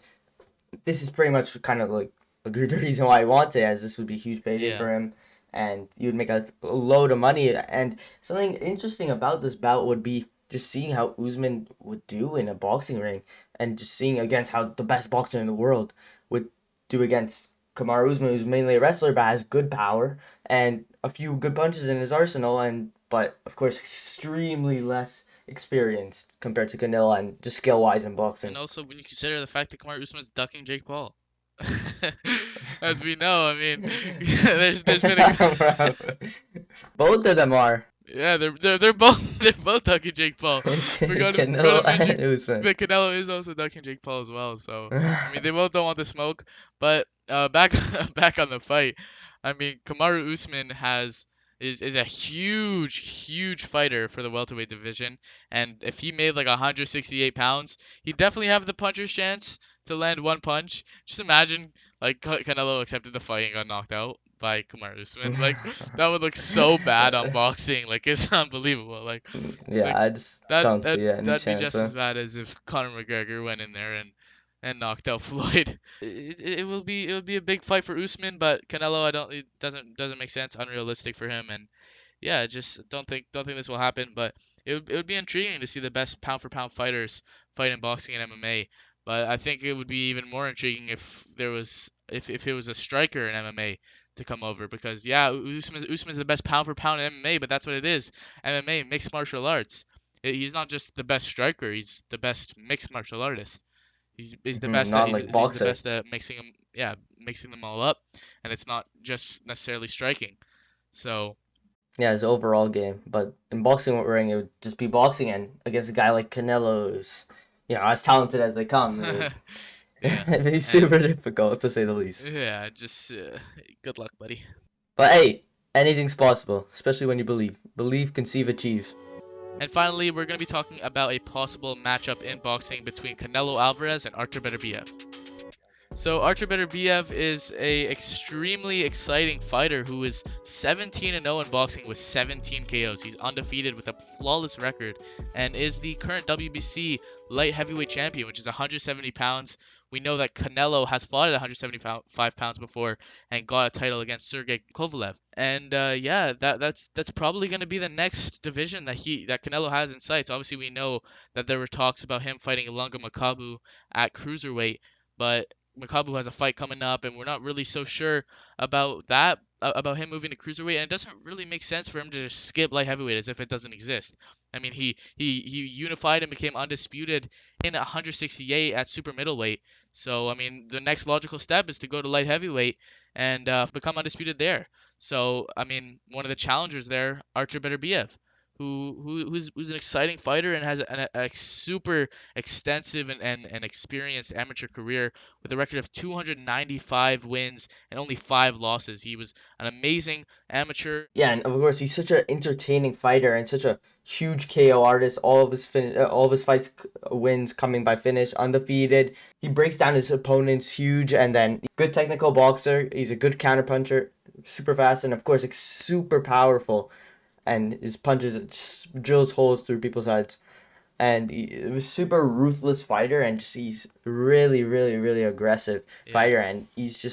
this is pretty much kind of like a good reason why I want it, as this would be a huge payday Yeah. for him, and you would make a load of money. And something interesting about this bout would be just seeing how Usman would do in a boxing ring, and just seeing against how the best boxer in the world would do against Kamaru Usman, who's mainly a wrestler but has good power and a few good punches in his arsenal, and but of course extremely less experienced compared to Canelo and just skill wise in And boxing. also when you consider the fact that Kamaru Usman's ducking Jake Paul. As we know, I mean, there's been a Both of them are. yeah, they're both they're both ducking Jake Paul. Forgot Canelo to mention and Usman. that Canelo is also ducking Jake Paul as well. So I mean, they both don't want the smoke. But back back on the fight, I mean, Kamaru Usman is a huge fighter for the welterweight division, and if he made like 168 pounds, he'd definitely have the puncher's chance to land one punch. Just imagine like Canelo accepted the fight and got knocked out by Kamaru Usman. Like that would look so bad on boxing. Like it's unbelievable. Yeah, Like I just don't see any that'd be chance just though. as bad as if Conor McGregor went in there and knocked out Floyd. It will be a big fight for Usman, but Canelo, I don't, it doesn't make sense, unrealistic for him, and yeah, just don't think this will happen. But it would be intriguing to see the best pound for pound fighters fight in boxing and MMA. But I think it would be even more intriguing if there was if it was a striker in MMA to come over, because yeah, Usman's the best pound for pound in MMA, but that's what it is. MMA, mixed martial arts. He's not just the best striker; he's the best mixed martial artist. He's the best at Not like he's the boxer. best at mixing them all up, and it's not just necessarily striking. So Yeah, his overall game. But in boxing ring, it would just be boxing, and against a guy like Canelo, who's as talented as they come, yeah, it'd be and super difficult to say the least. yeah, just good luck, buddy. But hey, anything's possible, especially when you believe. Believe, conceive, achieve. And finally, we're going to be talking about a possible matchup in boxing between Canelo Alvarez and Artur Beterbiev. So Artur Beterbiev is a extremely exciting fighter who is 17-0 in boxing with 17 KOs. He's undefeated with a flawless record and is the current WBC light heavyweight champion, which is 170 pounds. We know that Canelo has fought at 175 pounds before and got a title against Sergey Kovalev. And yeah, that's probably going to be the next division that Canelo has in sights. Obviously, we know that there were talks about him fighting Ilunga Makabu at cruiserweight, but Makabu has a fight coming up, and we're not really so sure about that, about him moving to cruiserweight, and it doesn't really make sense for him to just skip light heavyweight as if it doesn't exist. I mean, he unified and became undisputed in 168 at super middleweight. So I mean, the next logical step is to go to light heavyweight and become undisputed there. So I mean, one of the challengers there, Artur Beterbiev, who's an exciting fighter and has a super extensive and experienced amateur career with a record of 295 wins and only 5 losses. He was an amazing amateur. Yeah, and of course he's such an entertaining fighter and such a huge KO artist. All of his fights wins coming by finish, undefeated. He breaks down his opponents huge, and then good technical boxer. He's a good counterpuncher, super fast, and of course like, super powerful. And his punches just drills holes through people's heads. And he was super ruthless fighter, and just he's really, really, really aggressive fighter. And he's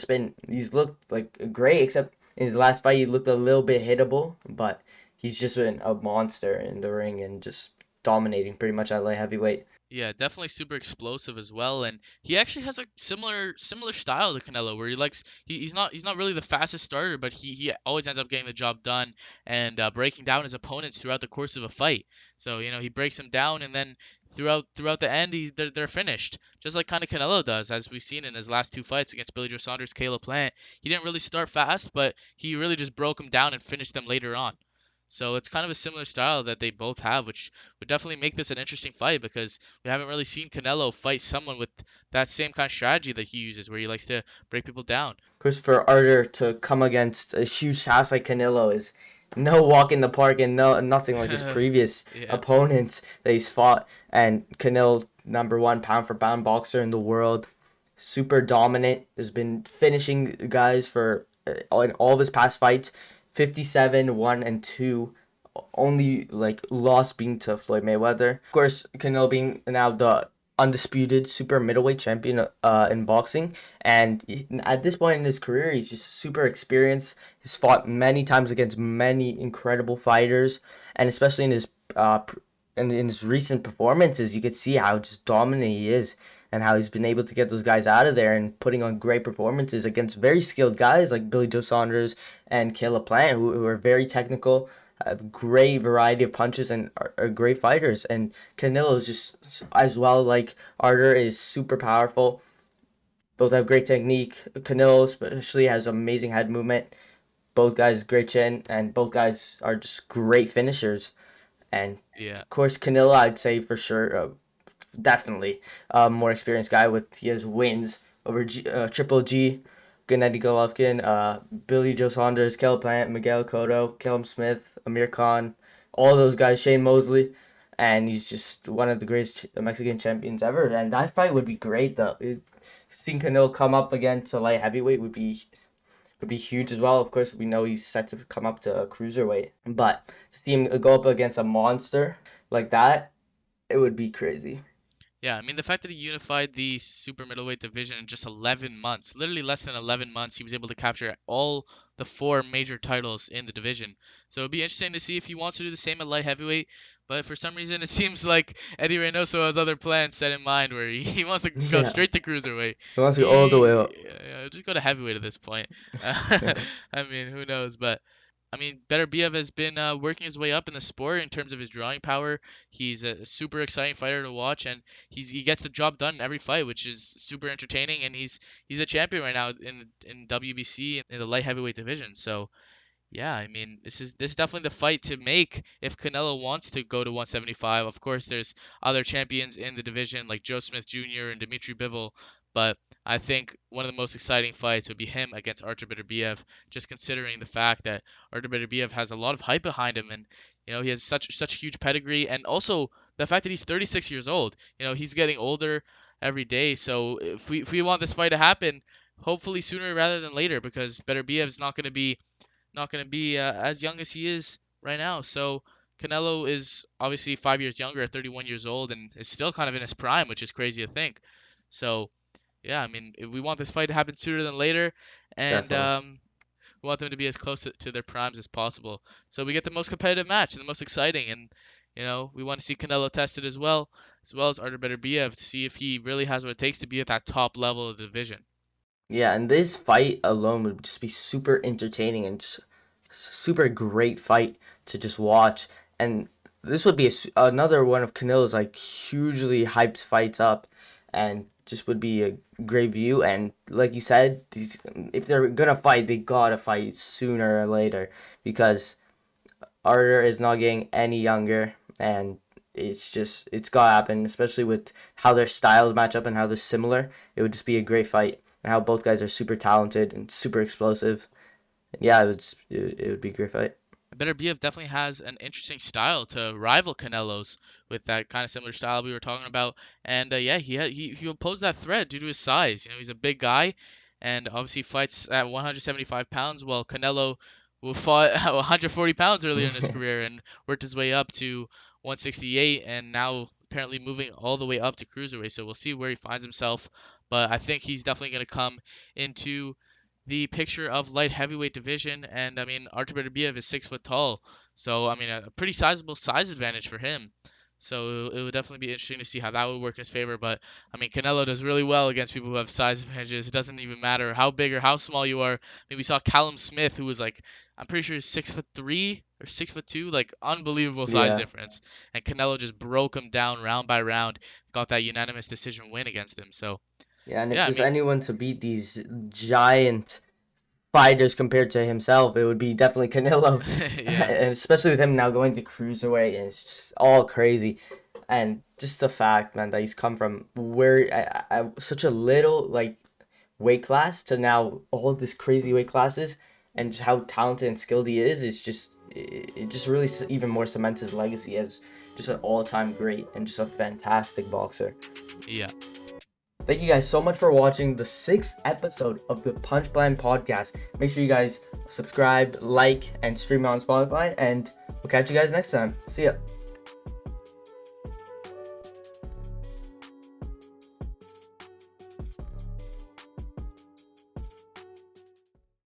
looked like great, except in his last fight he looked a little bit hittable, but he's just been a monster in the ring and just dominating pretty much at light heavyweight. Yeah, definitely super explosive as well, and he actually has a similar style to Canelo, where he's not really the fastest starter, but he always ends up getting the job done and breaking down his opponents throughout the course of a fight. So he breaks them down, and then throughout the end, they're finished, just like kind of Canelo does, as we've seen in his last 2 fights against Billy Joe Saunders, Caleb Plant. He didn't really start fast, but he really just broke them down and finished them later on. So it's kind of a similar style that they both have, which would definitely make this an interesting fight because we haven't really seen Canelo fight someone with that same kind of strategy that he uses, where he likes to break people down. Of course, for Artur to come against a huge house like Canelo is no walk in the park, and nothing like his previous opponents that he's fought. And Canelo, #1 pound for pound boxer in the world, super dominant, has been finishing guys for in all of his past fights. 57, 1 and 2, only like loss being to Floyd Mayweather. Of course, Canelo being now the undisputed super middleweight champion in boxing, and at this point in his career he's just super experienced. He's fought many times against many incredible fighters, and especially in his recent performances you could see how just dominant he is and how he's been able to get those guys out of there and putting on great performances against very skilled guys like Billy Joe Saunders and Caleb Plant, who are very technical, have great variety of punches, and are great fighters. And Canelo is just as well, like Artur, is super powerful. Both have great technique. Canelo especially has amazing head movement. Both guys great chin, and both guys are just great finishers. And of course Canelo, I'd say for sure, definitely more experienced guy he has wins over Triple G, Gennady Golovkin, Billy Joe Saunders, Caleb Plant, Miguel Cotto, Callum Smith, Amir Khan, all those guys, Shane Mosley, and he's just one of the greatest Mexican champions ever. And that fight would be great though. Seeing Canelo come up again to light heavyweight would be huge as well. Of course, we know he's set to come up to cruiserweight, but to see him go up against a monster like that, it would be crazy. Yeah, I mean, the fact that he unified the super middleweight division in just 11 months, literally less than 11 months, he was able to capture all the 4 major titles in the division. So it'd be interesting to see if he wants to do the same at light heavyweight. But for some reason, it seems like Eddie Reynoso has other plans set in mind where he wants to go straight to cruiserweight. He wants to go all the way up. Just go to heavyweight at this point. I mean, who knows? But I mean, Beterbiev has been working his way up in the sport in terms of his drawing power. He's a super exciting fighter to watch, and he gets the job done in every fight, which is super entertaining. And he's a champion right now in WBC in the light heavyweight division. So yeah, I mean, this is definitely the fight to make if Canelo wants to go to 175. Of course, there's other champions in the division like Joe Smith Jr. and Dmitry Bivol, but I think one of the most exciting fights would be him against Artur Beterbiev, just considering the fact that Artur Beterbiev has a lot of hype behind him, and he has such huge pedigree, and also the fact that he's 36 years old. He's getting older. every day. So if we want this fight to happen, hopefully sooner rather than later, because Beterbiev's not gonna be as young as he is right now. So Canelo is obviously 5 years younger, 31 years old, and is still kind of in his prime, which is crazy to think. So yeah, I mean, if we want this fight to happen sooner than later, and Definitely. we want them to be as close to their primes as possible. So we get the most competitive match and the most exciting, and we want to see Canelo tested as well as Artur Beterbiev to see if he really has what it takes to be at that top level of the division. Yeah, and this fight alone would just be super entertaining and just super great fight to just watch. And this would be another one of Canelo's like hugely hyped fights up, and just would be a great view. And like you said, if they're gonna fight, they gotta fight sooner or later because Arthur is not getting any younger, and it's gotta happen, especially with how their styles match up and how they're similar. It would just be a great fight, and how both guys are super talented and super explosive. Yeah, it would be a great fight. Beterbiev definitely has an interesting style to rival Canelo's with that kind of similar style we were talking about. And yeah, he opposed that threat due to his size. He's a big guy, and obviously fights at 175 pounds, while Canelo will fought at 140 pounds earlier in his career and worked his way up to 168, and now apparently moving all the way up to cruiserweight. So we'll see where he finds himself. But I think he's definitely going to come into the picture of light heavyweight division. And I mean, Artur Beterbiev is 6 foot tall, so I mean, a pretty sizable size advantage for him. So it would definitely be interesting to see how that would work in his favor. But I mean, Canelo does really well against people who have size advantages. It doesn't even matter how big or how small you are. I mean, we saw Callum Smith, who was like, I'm pretty sure 6'3" or 6'2", like unbelievable size Yeah. difference. And Canelo just broke him down round by round, got that unanimous decision win against him. So Yeah, and if yeah, I there's mean, anyone to beat these giant fighters compared to himself, it would be definitely Canelo, yeah. and especially with him now going to cruiserweight, and it's just all crazy. And just the fact, man, that he's come from where such a little like weight class to now all this crazy weight classes, and just how talented and skilled he is just it just really even more cements his legacy as just an all-time great and just a fantastic boxer. Yeah. Thank you guys so much for watching the 6th episode of the Punchline Podcast. Make sure you guys subscribe, like, and stream it on Spotify, and we'll catch you guys next time. See ya.